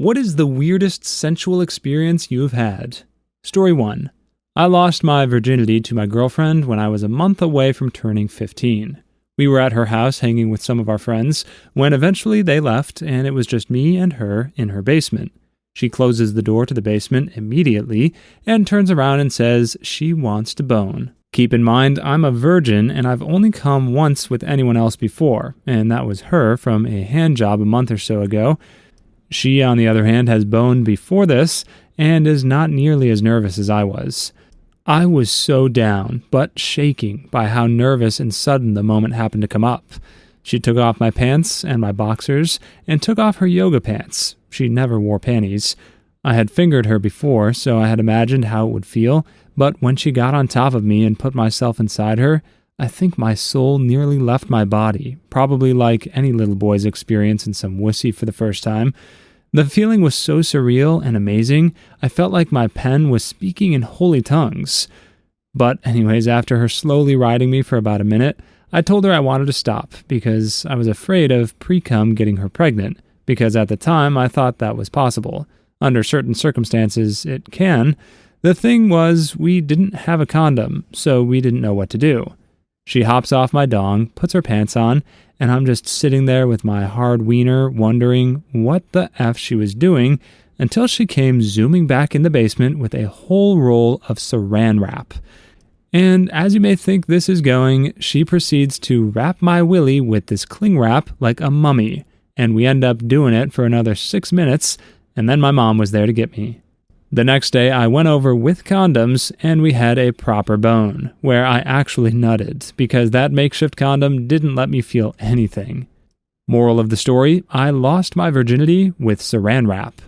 What is the weirdest sensual experience you've had? Story 1. I lost my virginity to my girlfriend when I was a month away from turning 15. We were at her house hanging with some of our friends when eventually they left and it was just me and her in her basement. She closes the door to the basement immediately and turns around and says she wants to bone. Keep in mind, I'm a virgin and I've only come once with anyone else before, and that was her from a hand job a month or so ago. She, on the other hand, has boned before this and is not nearly as nervous as I was. I was so down, but shaking by how nervous and sudden the moment happened to come up. She took off my pants and my boxers and took off her yoga pants. She never wore panties. I had fingered her before, so I had imagined how it would feel, but when she got on top of me and put myself inside her, I think my soul nearly left my body, probably like any little boy's experience in some wussy for the first time. The feeling was so surreal and amazing, I felt like my pen was speaking in holy tongues. But anyways, after her slowly riding me for about a minute, I told her I wanted to stop because I was afraid of pre-cum getting her pregnant, because at the time I thought that was possible. Under certain circumstances, it can. The thing was, we didn't have a condom, so we didn't know what to do. She hops off my dong, puts her pants on, and I'm just sitting there with my hard wiener wondering what the F she was doing until she came zooming back in the basement with a whole roll of saran wrap. And as you may think this is going, she proceeds to wrap my willy with this cling wrap like a mummy, and we end up doing it for another 6 minutes, and then my mom was there to get me. The next day, I went over with condoms, and we had a proper bone, where I actually nutted, because that makeshift condom didn't let me feel anything. Moral of the story, I lost my virginity with saran wrap.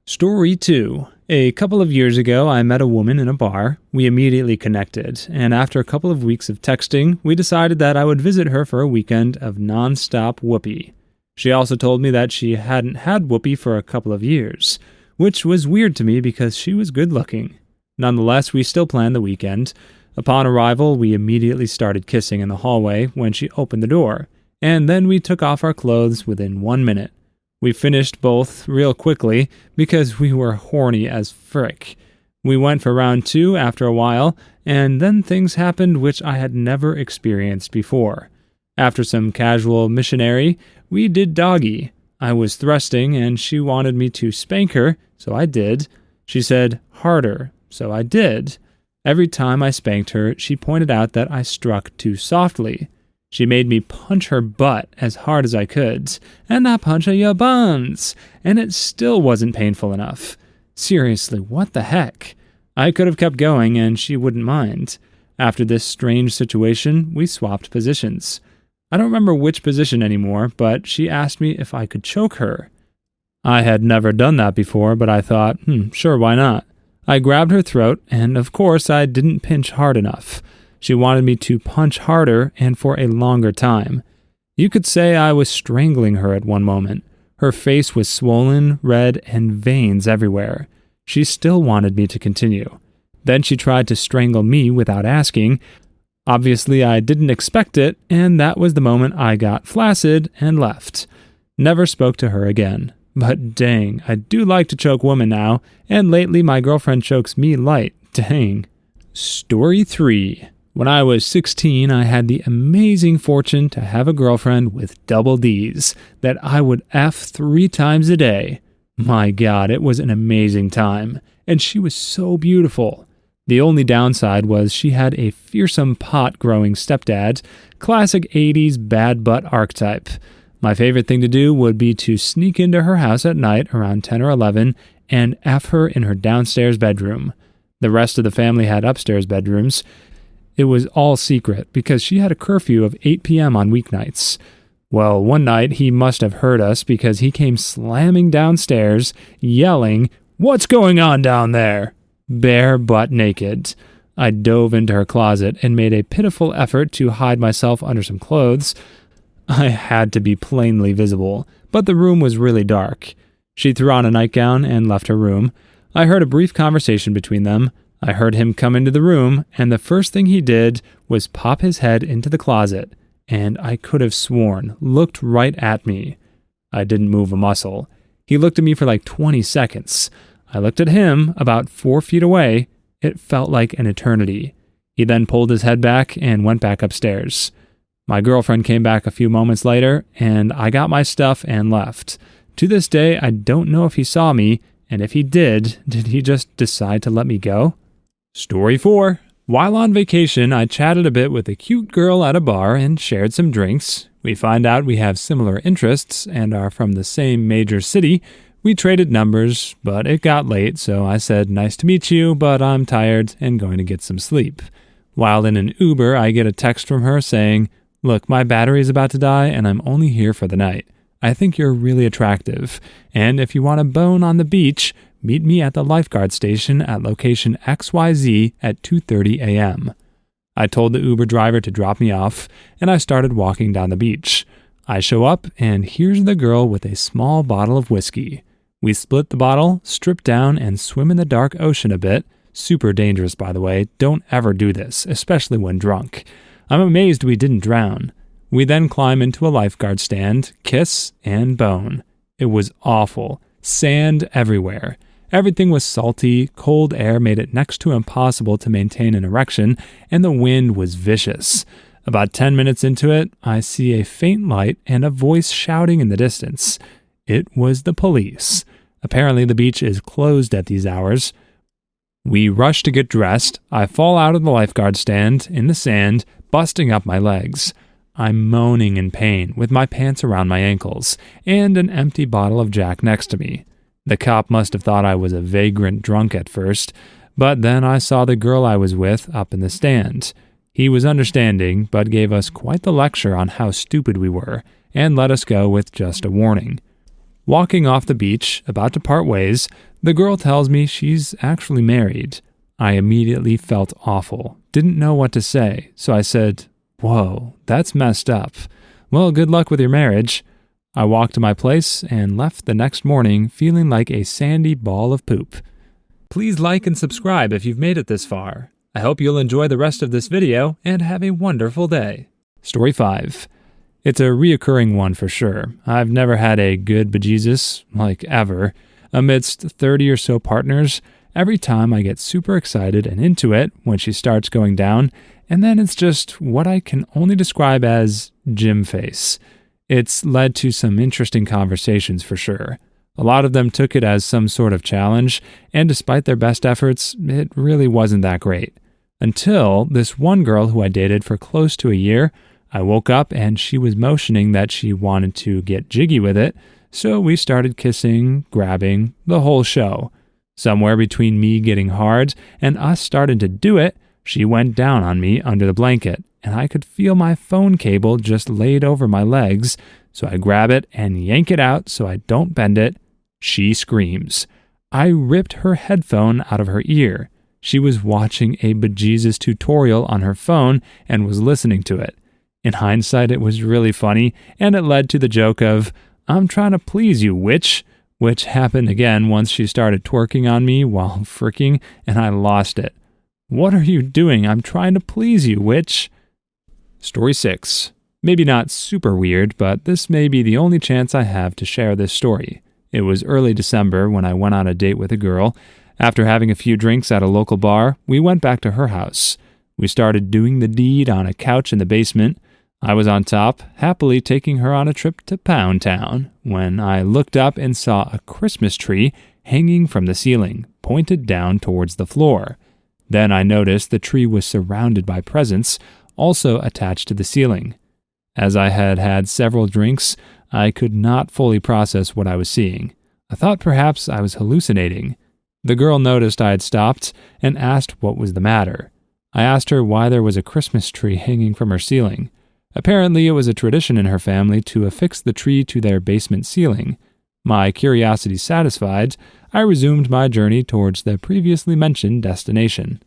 Story 2. A couple of years ago, I met a woman in a bar. We immediately connected, and after a couple of weeks of texting, we decided that I would visit her for a weekend of non-stop whoopee. She also told me that she hadn't had whoopee for a couple of years, which was weird to me because she was good-looking. Nonetheless, we still planned the weekend. Upon arrival, we immediately started kissing in the hallway when she opened the door, and then we took off our clothes within 1 minute. We finished both real quickly because we were horny as frick. We went for round 2 after a while, and then things happened which I had never experienced before. After some casual missionary, we did doggy. I was thrusting and she wanted me to spank her, so I did. She said, harder, so I did. Every time I spanked her, she pointed out that I struck too softly. She made me punch her butt as hard as I could, and I punch her your buns, and it still wasn't painful enough. Seriously, what the heck? I could have kept going and she wouldn't mind. After this strange situation, we swapped positions. I don't remember which position anymore, but she asked me if I could choke her. I had never done that before, but I thought, sure, why not? I grabbed her throat, and of course I didn't pinch hard enough. She wanted me to punch harder and for a longer time. You could say I was strangling her at one moment. Her face was swollen, red, and veins everywhere. She still wanted me to continue. Then she tried to strangle me without asking. Obviously, I didn't expect it, and that was the moment I got flaccid and left. Never spoke to her again. But dang, I do like to choke women now, and lately my girlfriend chokes me light. Dang. Story 3. When I was 16, I had the amazing fortune to have a girlfriend with double Ds that I would F 3 times a day. My God, it was an amazing time, and she was so beautiful. The only downside was she had a fearsome pot-growing stepdad, classic 80s bad butt archetype. My favorite thing to do would be to sneak into her house at night around 10 or 11 and F her in her downstairs bedroom. The rest of the family had upstairs bedrooms. It was all secret because she had a curfew of 8 p.m. on weeknights. Well, one night he must have heard us because he came slamming downstairs, yelling, "What's going on down there?" Bare butt naked. I dove into her closet and made a pitiful effort to hide myself under some clothes. I had to be plainly visible, but the room was really dark. She threw on a nightgown and left her room. I heard a brief conversation between them. I heard him come into the room, and the first thing he did was pop his head into the closet, and I could have sworn looked right at me. I didn't move a muscle. He looked at me for like 20 seconds. I looked at him about 4 feet away. It felt like an eternity. He then pulled his head back and went back upstairs. My girlfriend came back a few moments later, and I got my stuff and left. To this day, I don't know if he saw me, and if he did he just decide to let me go? Story 4. While on vacation, I chatted a bit with a cute girl at a bar and shared some drinks. We find out we have similar interests and are from the same major city. We traded numbers, but it got late, so I said, "Nice to meet you, but I'm tired and going to get some sleep." While in an Uber, I get a text from her saying, "Look, my battery is about to die and I'm only here for the night. I think you're really attractive, and if you want a bone on the beach, meet me at the lifeguard station at location XYZ at 2:30 a.m. I told the Uber driver to drop me off, and I started walking down the beach. I show up, and here's the girl with a small bottle of whiskey. We split the bottle, strip down, and swim in the dark ocean a bit. Super dangerous, by the way. Don't ever do this, especially when drunk. I'm amazed we didn't drown. We then climb into a lifeguard stand, kiss, and bone. It was awful. Sand everywhere. Everything was salty, cold air made it next to impossible to maintain an erection, and the wind was vicious. About 10 minutes into it, I see a faint light and a voice shouting in the distance. It was the police. Apparently the beach is closed at these hours. We rush to get dressed. I fall out of the lifeguard stand, in the sand, busting up my legs. I'm moaning in pain, with my pants around my ankles, and an empty bottle of Jack next to me. The cop must have thought I was a vagrant drunk at first, but then I saw the girl I was with up in the stand. He was understanding, but gave us quite the lecture on how stupid we were, and let us go with just a warning. Walking off the beach, about to part ways, the girl tells me she's actually married. I immediately felt awful, didn't know what to say, so I said, "Whoa, that's messed up. Well, good luck with your marriage." I walked to my place and left the next morning feeling like a sandy ball of poop. Please like and subscribe if you've made it this far. I hope you'll enjoy the rest of this video and have a wonderful day. Story 5. It's a reoccurring one for sure. I've never had a good bejesus, like ever. Amidst 30 or so partners, every time I get super excited and into it when she starts going down, and then it's just what I can only describe as gym face. It's led to some interesting conversations for sure. A lot of them took it as some sort of challenge, and despite their best efforts, it really wasn't that great. Until this one girl who I dated for close to a year, I woke up and she was motioning that she wanted to get jiggy with it, so we started kissing, grabbing, the whole show. Somewhere between me getting hard and us starting to do it, she went down on me under the blanket, and I could feel my phone cable just laid over my legs, so I grab it and yank it out so I don't bend it. She screams. I ripped her headphone out of her ear. She was watching a bejesus tutorial on her phone and was listening to it. In hindsight, it was really funny, and it led to the joke of, "I'm trying to please you, witch," which happened again once she started twerking on me while fricking, and I lost it. "What are you doing? I'm trying to please you, witch." Story 6. Maybe not super weird, but this may be the only chance I have to share this story. It was early December when I went on a date with a girl. After having a few drinks at a local bar, we went back to her house. We started doing the deed on a couch in the basement. I was on top, happily taking her on a trip to Pound Town, when I looked up and saw a Christmas tree hanging from the ceiling, pointed down towards the floor. Then I noticed the tree was surrounded by presents, also attached to the ceiling. As I had had several drinks, I could not fully process what I was seeing. I thought perhaps I was hallucinating. The girl noticed I had stopped and asked what was the matter. I asked her why there was a Christmas tree hanging from her ceiling. Apparently, it was a tradition in her family to affix the tree to their basement ceiling. My curiosity satisfied, I resumed my journey towards the previously mentioned destination.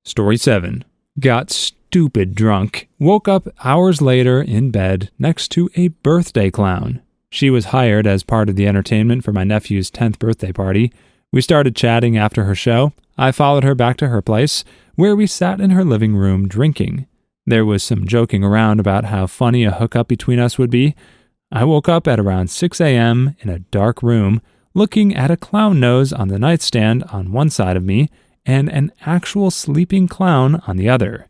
Story 7. Got stupid drunk. Woke up hours later in bed next to a birthday clown. She was hired as part of the entertainment for my nephew's 10th birthday party. We started chatting after her show. I followed her back to her place, where we sat in her living room drinking. There was some joking around about how funny a hookup between us would be. I woke up at around 6 a.m. in a dark room, looking at a clown nose on the nightstand on one side of me and an actual sleeping clown on the other.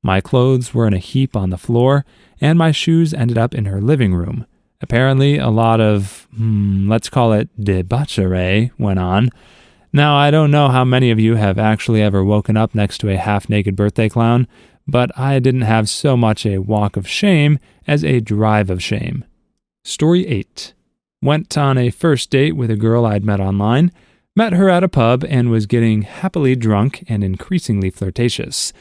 My clothes were in a heap on the floor, and my shoes ended up in her living room. Apparently, a lot of, let's call it debauchery went on. Now, I don't know how many of you have actually ever woken up next to a half-naked birthday clown, but I didn't have so much a walk of shame as a drive of shame. Story 8. Went on a first date with a girl I'd met online, met her at a pub, and was getting happily drunk and increasingly flirtatious.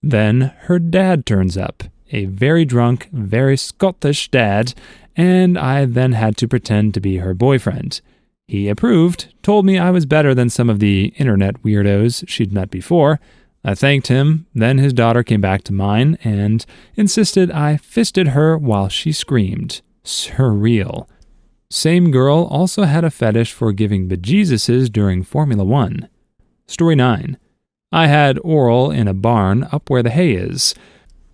Then her dad turns up, a very drunk, very Scottish dad, and I then had to pretend to be her boyfriend. He approved, told me I was better than some of the internet weirdos she'd met before. I thanked him, then his daughter came back to mine and insisted I fisted her while she screamed. Surreal. Same girl also had a fetish for giving bejesuses during Formula 1. Story 9. I had oral in a barn up where the hay is.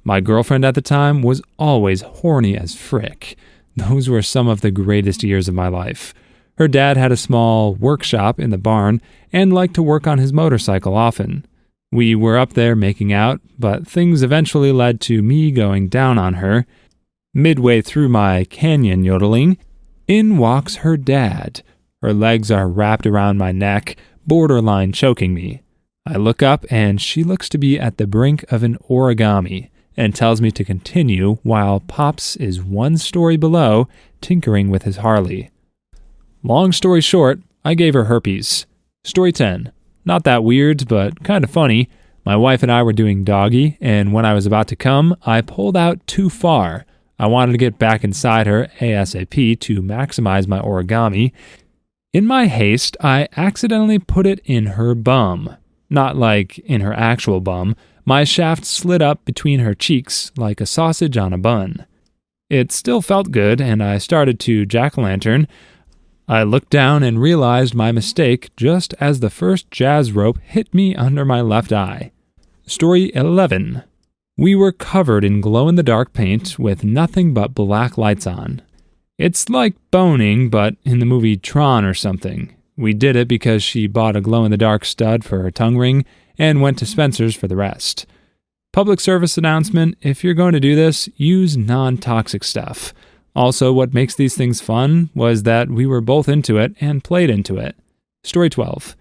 My girlfriend at the time was always horny as frick. Those were some of the greatest years of my life. Her dad had a small workshop in the barn and liked to work on his motorcycle often. We were up there making out, but things eventually led to me going down on her. Midway through my canyon yodeling, in walks her dad. Her legs are wrapped around my neck, borderline choking me. I look up and she looks to be at the brink of an origami and tells me to continue while Pops is one story below tinkering with his Harley. Long story short, I gave her herpes. Story 10. Not that weird, but kind of funny. My wife and I were doing doggy, and when I was about to come, I pulled out too far. I wanted to get back inside her ASAP to maximize my origami. In my haste, I accidentally put it in her bum. Not like in her actual bum. My shaft slid up between her cheeks like a sausage on a bun. It still felt good, and I started to jack-o'-lantern. I looked down and realized my mistake just as the first jazz rope hit me under my left eye. Story 11. We were covered in glow-in-the-dark paint with nothing but black lights on. It's like boning, but in the movie Tron or something. We did it because she bought a glow-in-the-dark stud for her tongue ring and went to Spencer's for the rest. Public service announcement, if you're going to do this, use non-toxic stuff. Also, what makes these things fun was that we were both into it and played into it. Story 12.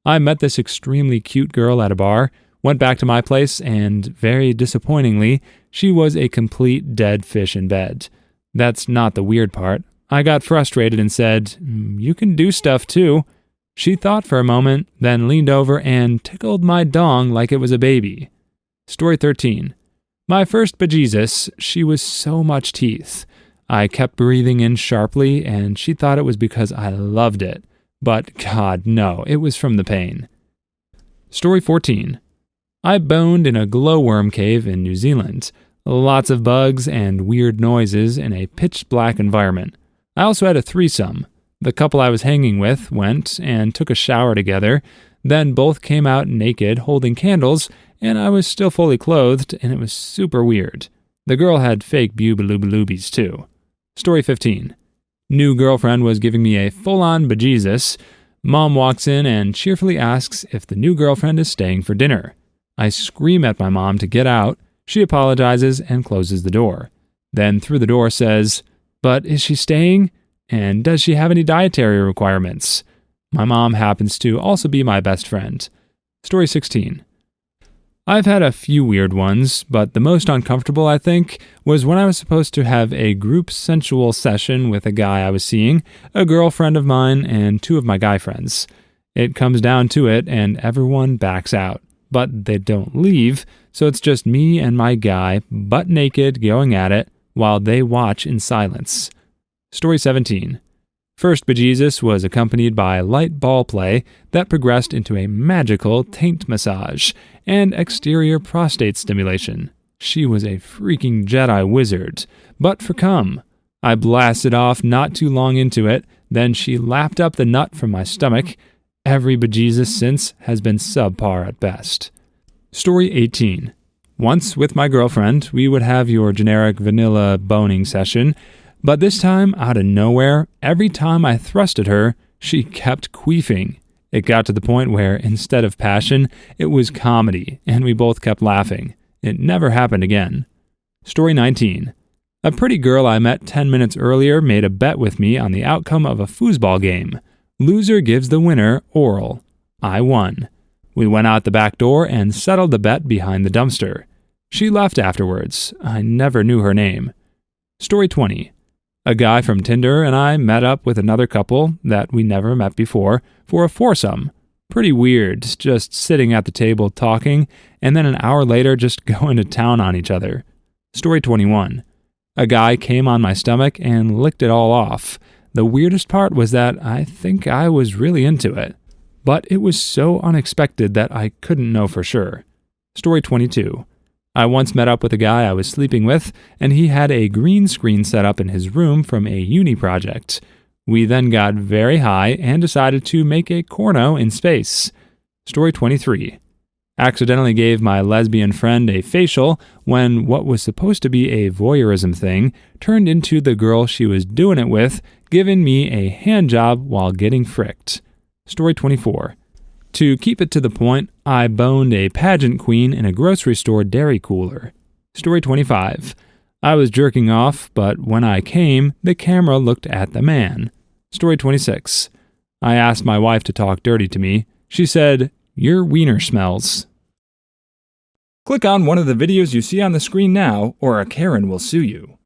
I met this extremely cute girl at a bar, went back to my place, and very disappointingly, she was a complete dead fish in bed. That's not the weird part. I got frustrated and said, "You can do stuff too." She thought for a moment, then leaned over and tickled my dong like it was a baby. Story 13. My first bejesus, she was so much teeth. I kept breathing in sharply, and she thought it was because I loved it. But God, no, it was from the pain. Story 14. I boned in a glowworm cave in New Zealand. Lots of bugs and weird noises in a pitch-black environment. I also had a threesome. The couple I was hanging with went and took a shower together, then both came out naked holding candles, and I was still fully clothed, and it was super weird. The girl had fake boobaloobaloobies too. Story 15. New girlfriend was giving me a full-on bejesus. Mom walks in and cheerfully asks if the new girlfriend is staying for dinner. I scream at my mom to get out. She apologizes and closes the door. Then through the door says, "But is she staying? And does she have any dietary requirements?" My mom happens to also be my best friend. Story 16. I've had a few weird ones, but the most uncomfortable, I think, was when I was supposed to have a group sensual session with a guy I was seeing, a girlfriend of mine, and two of my guy friends. It comes down to it, and everyone backs out. But they don't leave, so it's just me and my guy, butt naked, going at it, while they watch in silence. Story 17. First bejesus was accompanied by light ball play that progressed into a magical taint massage and exterior prostate stimulation. She was a freaking Jedi wizard, but for cum. I blasted off not too long into it, then she lapped up the nut from my stomach. Every bejesus since has been subpar at best. Story 18. Once with my girlfriend, we would have your generic vanilla boning session, But this time, out of nowhere, every time I thrust at her, she kept queefing. It got to the point where, instead of passion, it was comedy, and we both kept laughing. It never happened again. Story 19. A pretty girl I met 10 minutes earlier made a bet with me on the outcome of a foosball game. Loser gives the winner oral. I won. We went out the back door and settled the bet behind the dumpster. She left afterwards. I never knew her name. Story 20. A guy from Tinder and I met up with another couple that we never met before for a foursome. Pretty weird, just sitting at the table talking, and then an hour later just going to town on each other. Story 21. A guy came on my stomach and licked it all off. The weirdest part was that I think I was really into it. But it was so unexpected that I couldn't know for sure. Story 22. I once met up with a guy I was sleeping with, and he had a green screen set up in his room from a uni project. We then got very high and decided to make a corno in space. Story 23. Accidentally gave my lesbian friend a facial when what was supposed to be a voyeurism thing turned into the girl she was doing it with giving me a hand job while getting fricked. Story 24. To keep it to the point, I boned a pageant queen in a grocery store dairy cooler. Story 25. I was jerking off, but when I came, the camera looked at the man. Story 26. I asked my wife to talk dirty to me. She said, "Your wiener smells." Click on one of the videos you see on the screen now, or a Karen will sue you.